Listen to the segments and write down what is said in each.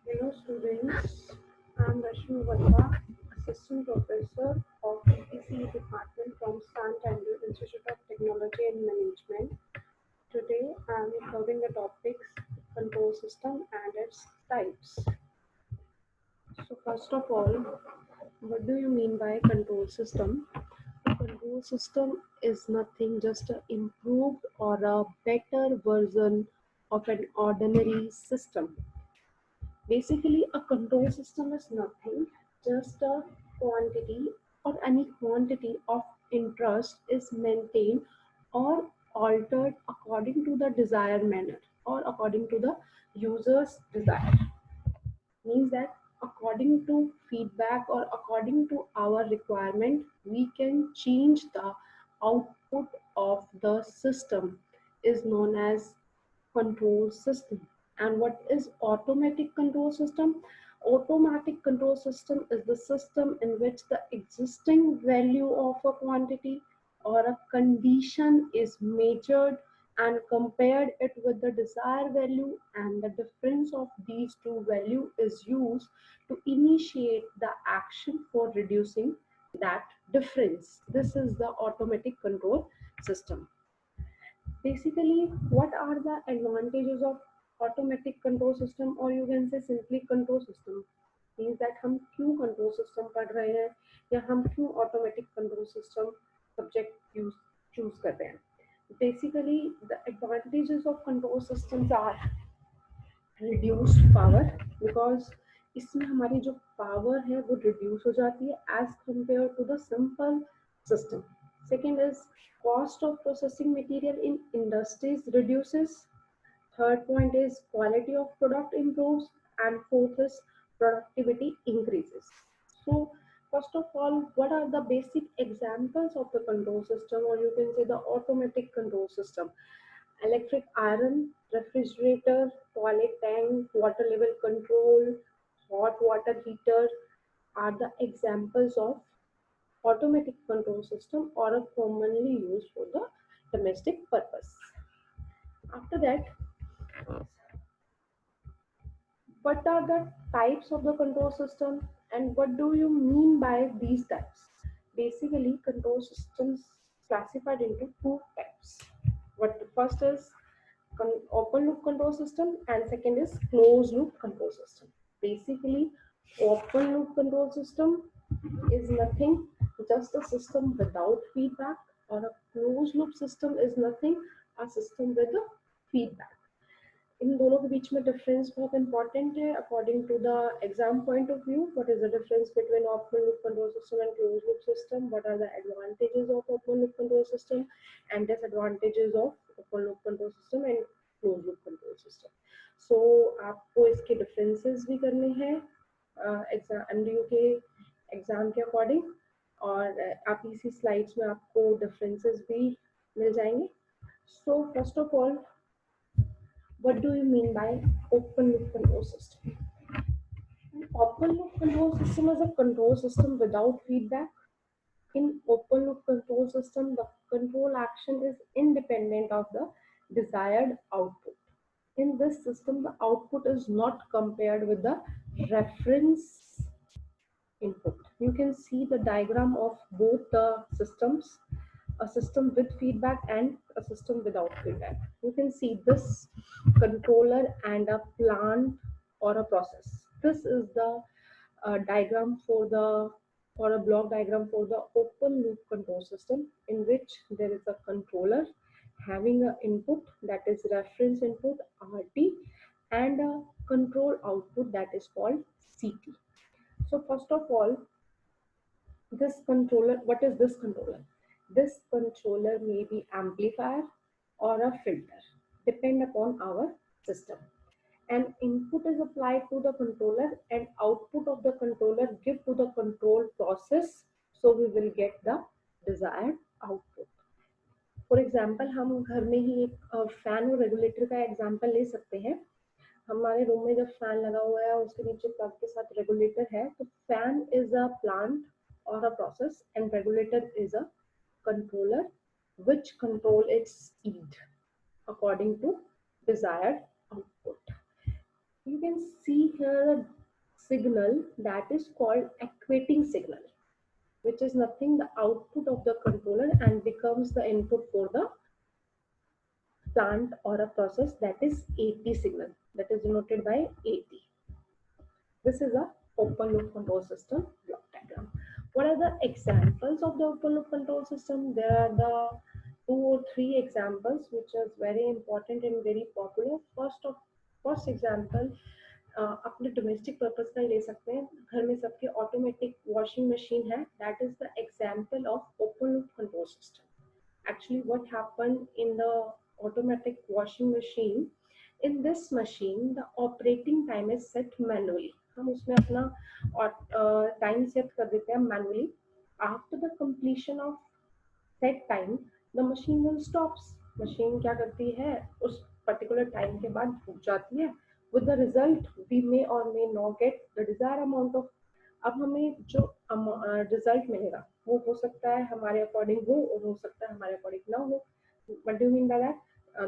Hello students, I am Rashmi Valva, Assistant Professor of ECE Department from Sant Andrew Institute of Technology and Management. Today I am covering the topics control system and its types. So first of all, what do you mean by control system? A control system is nothing just an improved or a better version of an ordinary system. Basically, a control system is nothing, just a quantity or any quantity of interest is maintained or altered according to the desired manner or according to the user's desire. Means that according to feedback or according to our requirement, we can change the output of the system is known as control system. And what is automatic control system? Automatic control system is the system in which the existing value of a quantity or a condition is measured and compared it with the desired value, and the difference of these two values is used to initiate the action for reducing that difference. This is the automatic control system. Basically, what are the advantages of automatic control system, or you can say simply control system? Means that हम क्यों control system पढ़ रहे हैं या हम क्यों automatic control system subject choose कर रहे हैं? Basically, the advantages of control systems are reduced power, because इसमें हमारी जो power है वो reduce हो जाती है as compared to the simple system. Second is cost of processing material in industries reduces. Third point is quality of product improves, and fourth is productivity increases. So first of all, what are the basic examples of the control system, or you can say the automatic control system? Electric iron, refrigerator, toilet tank, water level control, hot water heater are the examples of automatic control system or are commonly used for the domestic purpose. After that, what are the types of the control system and what do you mean by these types? Basically, control systems classified into two types. What the first is open loop control system and second is closed loop control system. Basically, open loop control system is nothing, just a system without feedback, or a closed loop system is nothing, a system with a feedback. इन दोनों के बीच में difference बहुत important है according to the exam point of view. What is the difference between open loop control system and close loop system? What are the advantages of open loop control system and disadvantages of open loop control system and close loop control system? So आपको इसके differences भी करने हैं exam MDU के exam के according, और आप इसी स्लाइड्स में आपको डिफरेंसेस भी मिल जाएंगे. So first of all, what do you mean by open loop control system? An open loop control system is a control system without feedback. In open loop control system, the control action is independent of the desired output. In this system, the output is not compared with the reference input. You can see the diagram of both the systems, a system with feedback and a system without feedback. You can see this controller and a plant or a process. This is the diagram for the, or a block diagram for the open loop control system, in which there is a controller having an input, that is reference input RT, and a control output, that is called CT. So first of all, this controller, what is this controller? This controller may be amplifier or a filter, depend upon our system. An input is applied to the controller and output of the controller give to the control process, so we will get the desired output. For example, हम घर में ही एक fan और regulator का example ले सकते हैं. हमारे रूम में जब फैन लगा हुआ है उसके नीचे प्लग के साथ रेगुलेटर है, तो fan is a plant or a process and regulator is a controller which control its speed according to desired output. You can see here a signal that is called activating signal, which is nothing the output of the controller and becomes the input for the plant or a process, that is AT signal, that is denoted by AT. This is a open loop control system block diagram. What are the examples of the open loop control system? There are the 2 or 3 examples which is very important and very popular. First example अपने domestic purpose का ही ले सकते हैं. घर में सबके automatic washing machine है. That is the example of open loop control system. Actually, what happened in the automatic washing machine, in this machine the operating time is set manually. हम उसमें अपना टाइम सेट कर देते हैं manually. After the completion of set time, the machine will stops. machine क्या करती है, उस particular time के बाद रुक जाती है. With the result, we may or may not get the desired amount of. अब हमें जो रिजल्ट मिलेगा वो हो सकता है हमारे अकॉर्डिंग हो और हो सकता है हमारे अकॉर्डिंग ना हो. What do you mean by that?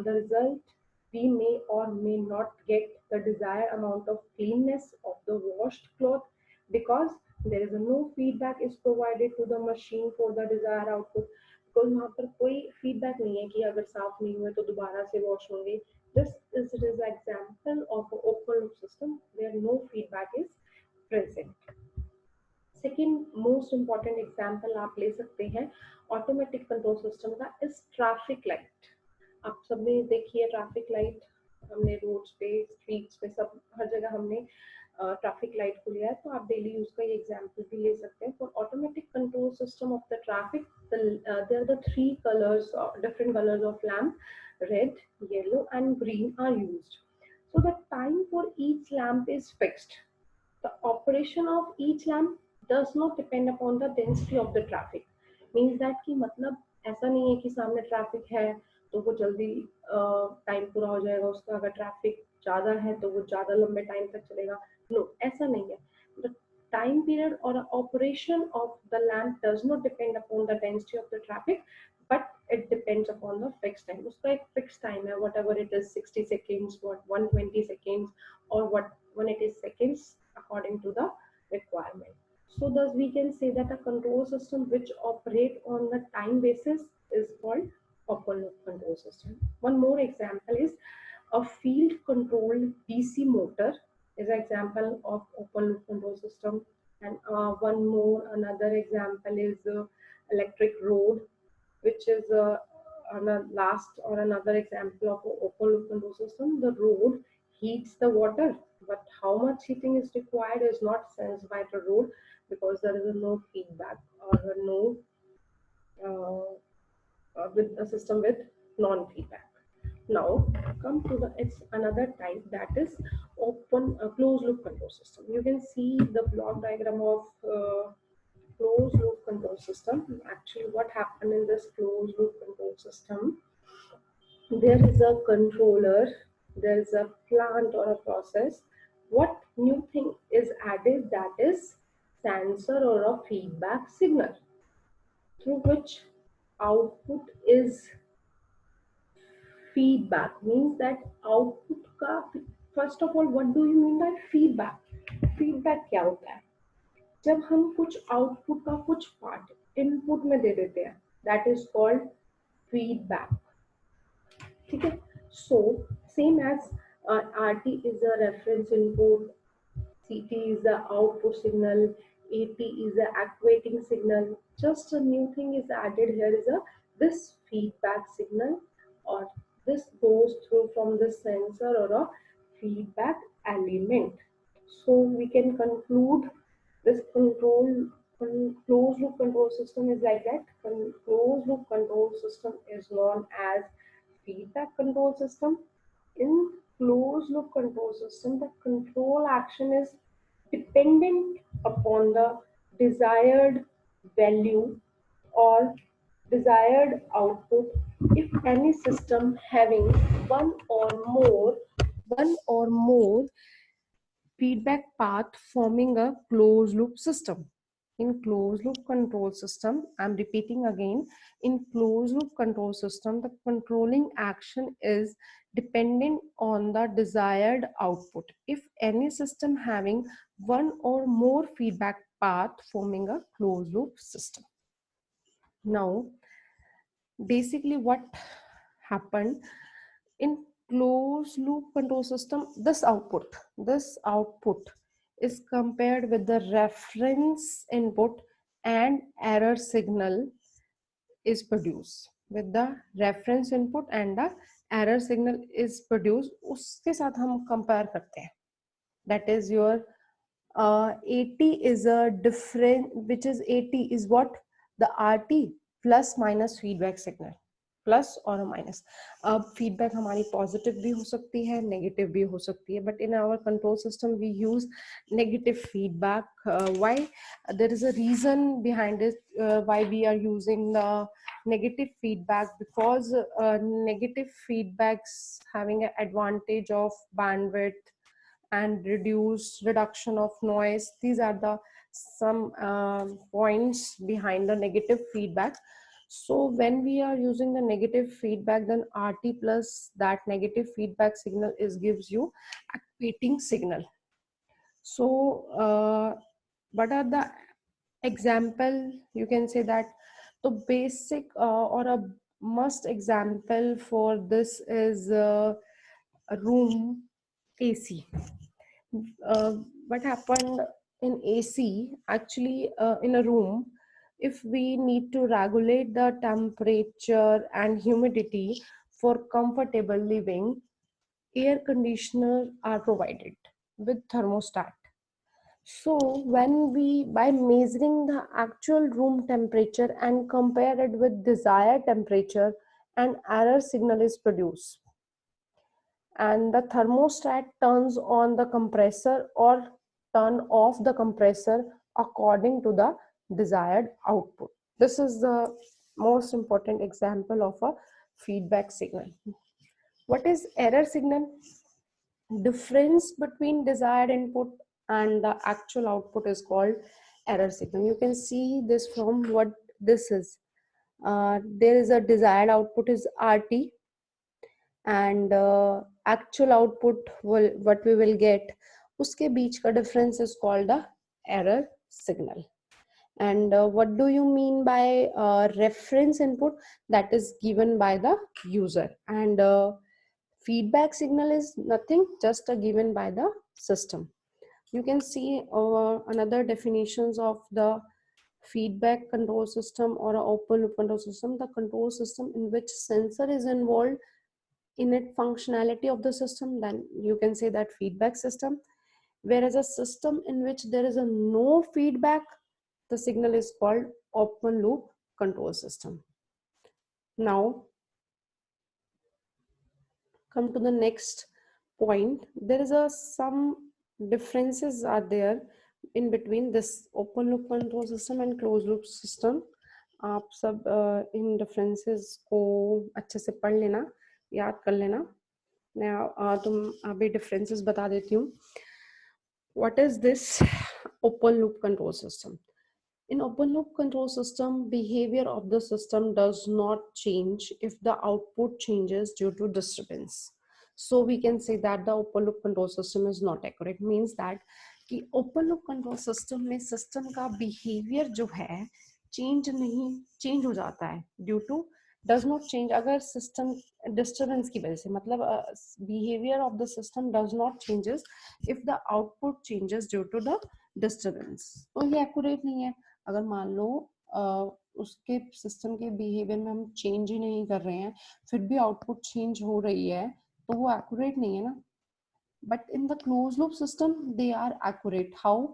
The result, we may or may not get the desired amount of cleanness of the washed cloth because there is no feedback is provided to the machine for the desired output. Because वहाँ पर कोई feedback नहीं है कि अगर साफ नहीं हुए तो दोबारा से वॉश होंगे. This is an example of an open loop system where no feedback is present. Second most important example आप ले सकते हैं ऑटोमेटिक कंट्रोल सिस्टम का इज ट्रैफिक लाइट. आप सबने देखी है ट्रैफिक लाइट, हमने रोड्स पे स्ट्रीट्स पे सब हर जगह हमने ट्रैफिक लाइट को लिया है. तो आप डेली यूज का ये एग्जाम्पल भी ले सकते हैं. For automatic control system of the traffic there are the 3 colours, different colours of lamp, red, yellow and green are used. So the time for each lamp is fixed. The operation of each lamp does not depend upon the density of the traffic. Means that कि मतलब ऐसा नहीं है कि सामने traffic है तो वो जल्दी टाइम पूरा हो जाएगा उसका. अगर ट्रैफिक ज़्यादा है तो वो ज़्यादा लंबे टाइम तक चलेगा. नो, ऐसा नहीं है. The time period or operation of the lamp does not depend upon the density of the traffic, but it depends upon the fixed time. उसका एक fixed time है, whatever it is, 60 seconds, what 120 seconds, or what when it is seconds according to the requirement. So thus we can say that a control system which operate on the time basis is called open loop control system. One more example is a field controlled DC motor is an example of open loop control system. And another example is electric road, which is another example of open loop control system. The road heats the water, but how much heating is required is not sensed by the road because there is no feedback or no with a system with non-feedback. Now come to it's another type, that is closed loop control system. You can see the block diagram of closed loop control system. Actually, what happened in this closed loop control system? There is a controller, there is a plant or a process. What new thing is added? That is sensor or a feedback signal through which output is feedback. Means that output का, first of all, what do you mean by feedback? Feedback क्या होता है? जब हम कुछ output का कुछ part input में दे देते हैं, दैट इज कॉल्ड फीडबैक. ठीक है. So same as RT is a reference input, CT is the output signal, AT is the activating signal. Just a new thing is added here is this feedback signal, or this goes through from the sensor or a feedback element. So we can conclude this closed loop control system is like that. Closed loop control system is known as feedback control system. In closed loop control system, the control action is dependent upon the desired value or desired output. If any system having one or more feedback path forming a closed loop system. In closed loop control system, I'm repeating again, in closed loop control system, the controlling action is dependent on the desired output. If any system having one or more feedback path forming a closed loop system. Now, basically what happened in closed loop control system, this output is compared with the reference input and error signal is produced with the reference input and the error signal is produced, उसके साथ हम compare करते हैं. That is your AT is a different, which is AT is what? The RT plus minus feedback signal, plus और minus. अब feedback हमारी positive भी हो सकती है, नेगेटिव भी हो सकती है, but in our control system we use negative feedback. Why? There is a reason behind it why we are using the negative feedback, because negative feedbacks having an advantage of bandwidth and reduction of noise. These are the some points behind the negative feedback. So when we are using the negative feedback, then RT plus that negative feedback signal is gives you activating signal. So what are the example? You can say that the basic or a must example for this is a room AC. What happened in AC, actually in a room, if we need to regulate the temperature and humidity for comfortable living, air conditioner are provided with thermostat. So when we, by measuring the actual room temperature and compare it with desired temperature, an error signal is produced, and the thermostat turns on the compressor or turn off the compressor according to the desired output. This is the most important example of a feedback signal. What is error signal? Difference between desired input and the actual output is called error signal. You can see this from what this is. There is a desired output is RT, and actual output will, what we will get, uske beech ka difference is called the error signal. And what do you mean by reference input? That is given by the user, and feedback signal is nothing, just a given by the system. You can see another definitions of the feedback control system or a open loop control system: the control system in which sensor is involved innate functionality of the system, then you can say that feedback system. Whereas a system in which there is a no feedback, the signal is called open loop control system. Now come to the next point. There is a some differences are there in between this open loop control system and closed loop system. आप सब इन differences को अच्छे से पढ़ लेना, याद कर लेना. मैं तुम अभी डिफरेंसेस बता देती हूँ. What is this open loop control system? In open loop control system, behavior of the system does not change if the output changes due to disturbance. So we can say that the open loop control system is not accurate. Means that कि open loop control system में system का behavior जो है change हो जाता है due to does not change. अगर system disturbance की वजह से, मतलब behavior of the system does not changes if the output changes due to the disturbance. तो ये accurate नहीं है. अगर मान लो उसके सिस्टम के बिहेवियर में हम चेंज ही नहीं कर रहे हैं, फिर भी आउटपुट चेंज हो रही है, तो वो एक्यूरेट नहीं है ना. But in the close loop system they are accurate. How?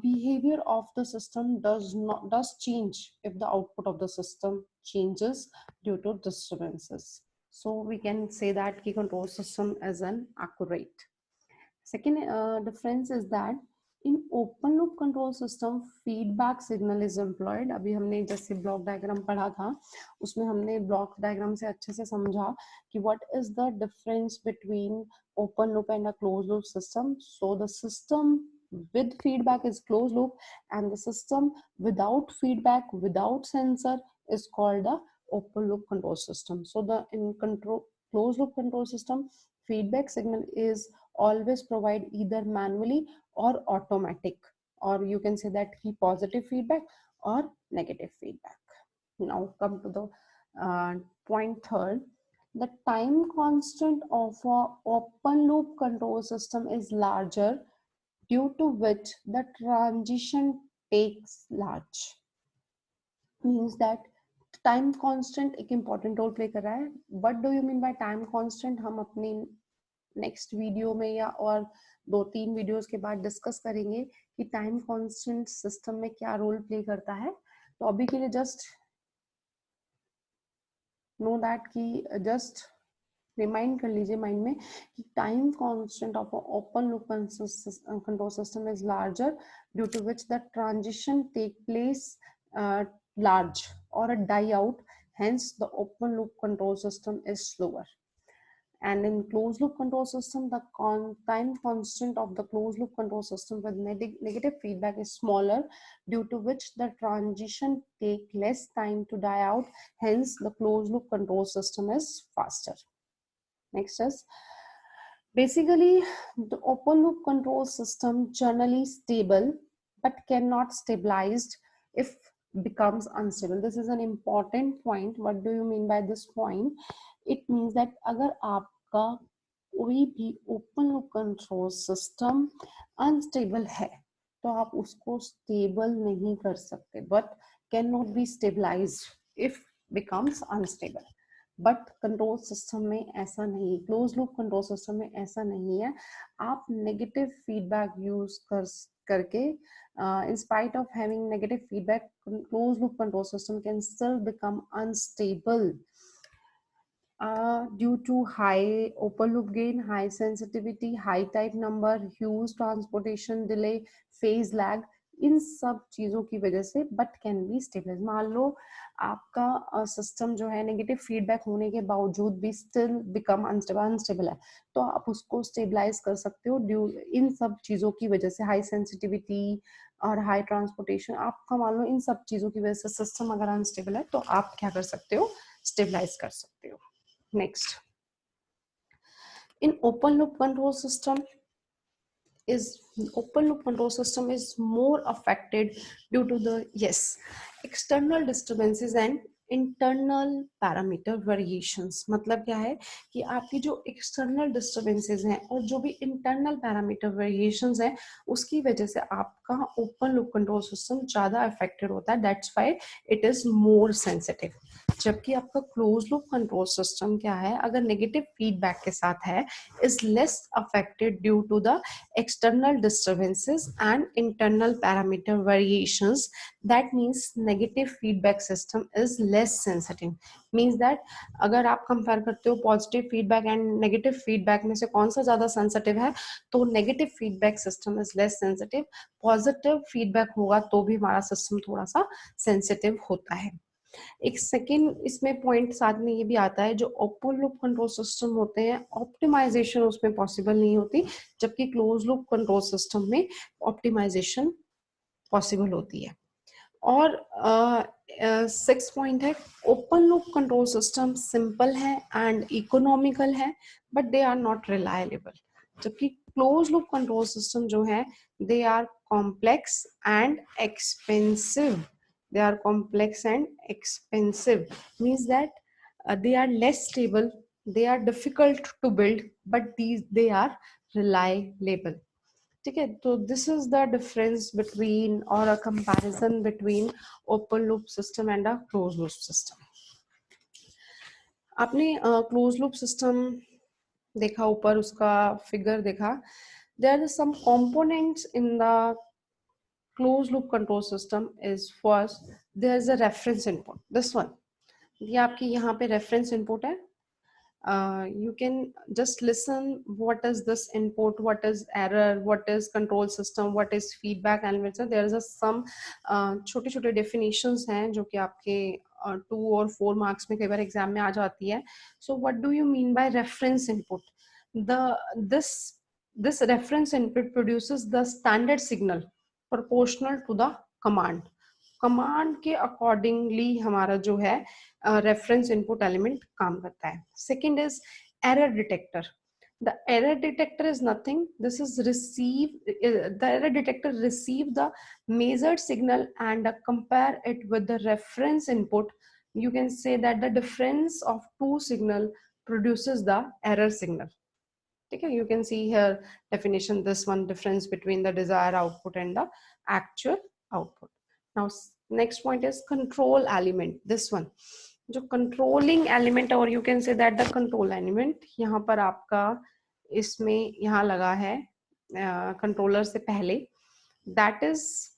behavior of the system does change if the output of the system changes due to disturbances. So we can say that the control system is an accurate. Second difference is that in open loop control system feedback signal is employed. अभी हमने जैसे block diagram पढ़ा था, उसमें हमने block diagram से अच्छे से समझा कि what is the difference between open loop and a closed loop system. So the system with feedback is closed loop, and the system without feedback, without sensor, is called the open loop control system. So the in control closed loop control system, feedback signal is always provide either manually or automatic, or you can say that he positive feedback or negative feedback. Now come to the point third. The time constant of a open loop control system is larger, due to which the transition takes large. Means that time constant एक important role play कर रहा है. What do you mean by time constant हम अपनी next video में या और 2-3 videos के बाद डिस्कस करेंगे कि टाइम कांस्टेंट सिस्टम में क्या रोल प्ले करता है. तो अभी के लिए जस्ट नो दैट कि जस्ट रिमाइंड कर लीजिए माइंड में कि time constant of open loop control system is larger, due to which the transition take place large or a die out, hence the open loop control system is slower. And in closed loop control system, the time constant of the closed loop control system with negative feedback is smaller, due to which the transition take less time to die out, hence the closed loop control system is faster. Next is basically the open loop control system generally stable but cannot stabilized if becomes unstable. This is an important point. What do you mean by this point? It means that अगर आपका कोई भी open loop control system unstable है तो आप उसको stable नहीं कर सकते, but cannot be stabilized if becomes unstable. But control system में ऐसा नहीं, क्लोज लूप कंट्रोल सिस्टम में ऐसा नहीं है. आप नेगेटिव फीडबैक यूज करके in spite of having negative feedback, closed loop control system can still become unstable due to high open loop gain, high sensitivity, high type number, huge transportation delay, phase lag, इन सब चीजों की वजह से but can be stabilise. मान लो आपका system जो है negative feedback होने के बावजूद भी स्टिल बिकम अनस्टेबल है, तो आप उसको स्टेबलाइज कर सकते हो ड्यू इन सब चीजों की वजह से, हाई सेंसिटिविटी और हाई ट्रांसपोर्टेशन. आपका मान लो इन सब चीजों की वजह से सिस्टम अगर अनस्टेबल है तो आप क्या कर सकते हो, स्टेबलाइज कर सकते हो. Next, in open loop control system is more affected due to the external disturbances and internal parameter variations. मतलब क्या है कि आपकी जो एक्सटर्नल डिस्टर्बेंसेस हैं और जो भी इंटरनल पैरामीटर वेरिएशंस हैं उसकी वजह से आपका ओपन लूप कंट्रोल सिस्टम ज्यादा अफेक्टेड होता है. That's why it is more sensitive. जबकि आपका क्लोज लूप कंट्रोल सिस्टम क्या है, अगर नेगेटिव फीडबैक के साथ है, is less affected due to the external disturbances and internal parameter variations. That means negative feedback system is less sensitive. Means that अगर आप कंपेयर करते हो positive feedback and negative feedback में से कौन सा ज्यादा सेंसिटिव है, तो negative feedback system is less sensitive. Positive feedback होगा तो भी हमारा सिस्टम थोड़ा सा सेंसिटिव होता है. एक सेकेंड इसमें पॉइंट साथ में ये भी आता है, जो ओपन लूप कंट्रोल सिस्टम होते हैं ऑप्टिमाइजेशन उसमें पॉसिबल नहीं होती, जबकि क्लोज लूप कंट्रोल सिस्टम में ऑप्टिमाइजेशन पॉसिबल होती है. और 6 पॉइंट है, open loop control system simple है एंड इकोनॉमिकल है but they are not reliable. जबकि क्लोज लूप कंट्रोल सिस्टम जो है they are complex and expensive. They are complex and expensive. Means that they are less stable, they are difficult to build, but they are reliable. ठीक है, तो this is the difference between or a comparison between open loop system and a closed loop system. आपने closed loop system देखा, ऊपर उसका figure देखा. There are some components in the closed loop control system. Is first there is a reference input. This one, ये आपकी यहाँ पे reference input है. You can just listen what is this input, what is error, what is control system, what is feedback and there is a some छोटे छोटे definitions हैं जो कि आपके 2 और 4 marks में कई बार एग्जाम में आ जाती है. So what do you mean by reference input? This this reference input produces the standard signal proportional to the command. Command के अकॉर्डिंगली हमारा जो है रेफरेंस इनपुट एलिमेंट काम करता है. Second is error detector. The error detector is nothing. This is the error detector receive the measured signal and compare it with the reference input. You can say that the difference of two signal produces the error signal. Okay, you can see here definition, this one, difference between the desired output and the actual output. Now next point is control element. This one, जो controlling element, or you can say that the control element, यहाँ पर आपका इसमें यहाँ लगा है controller से पहले, that is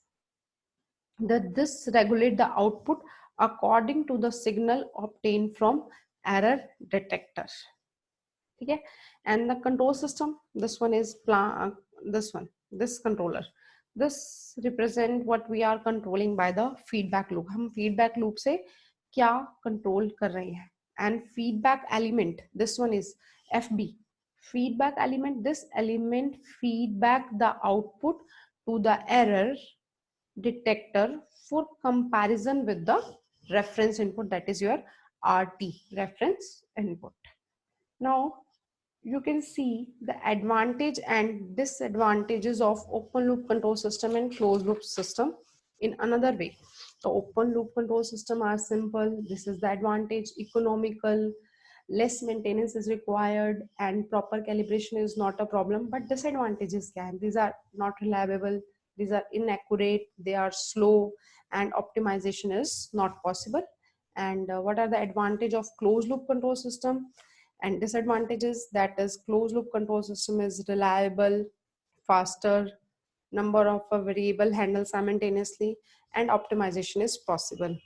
that this regulate the output according to the signal obtained from error detector. Okay, and the control system, this one is this controller, this represent what we are controlling by the feedback loop. हम feedback loop से क्या control कर रहे हैं. And feedback element, this one is FB, feedback element. This element feedback the output to the error detector for comparison with the reference input, that is your RT, reference input. Now you can see the advantage and disadvantages of open loop control system and closed loop system in another way. So open loop control system are simple. This is the advantage: economical, less maintenance is required, and proper calibration is not a problem. But disadvantages can, these are not reliable, these are inaccurate, they are slow, and optimization is not possible. And what are the advantage of closed loop control system and disadvantages? That is, closed loop control system is reliable, faster, number of a variable handled simultaneously, and optimization is possible.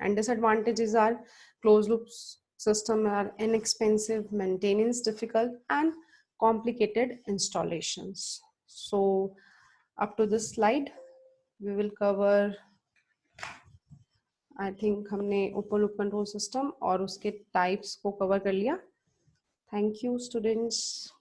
And disadvantages are closed loop system are inexpensive, maintenance difficult, and complicated installations. So up to this slide we will cover, I think हमने open loop control system और उसके types को cover कर लिया. Thank you students.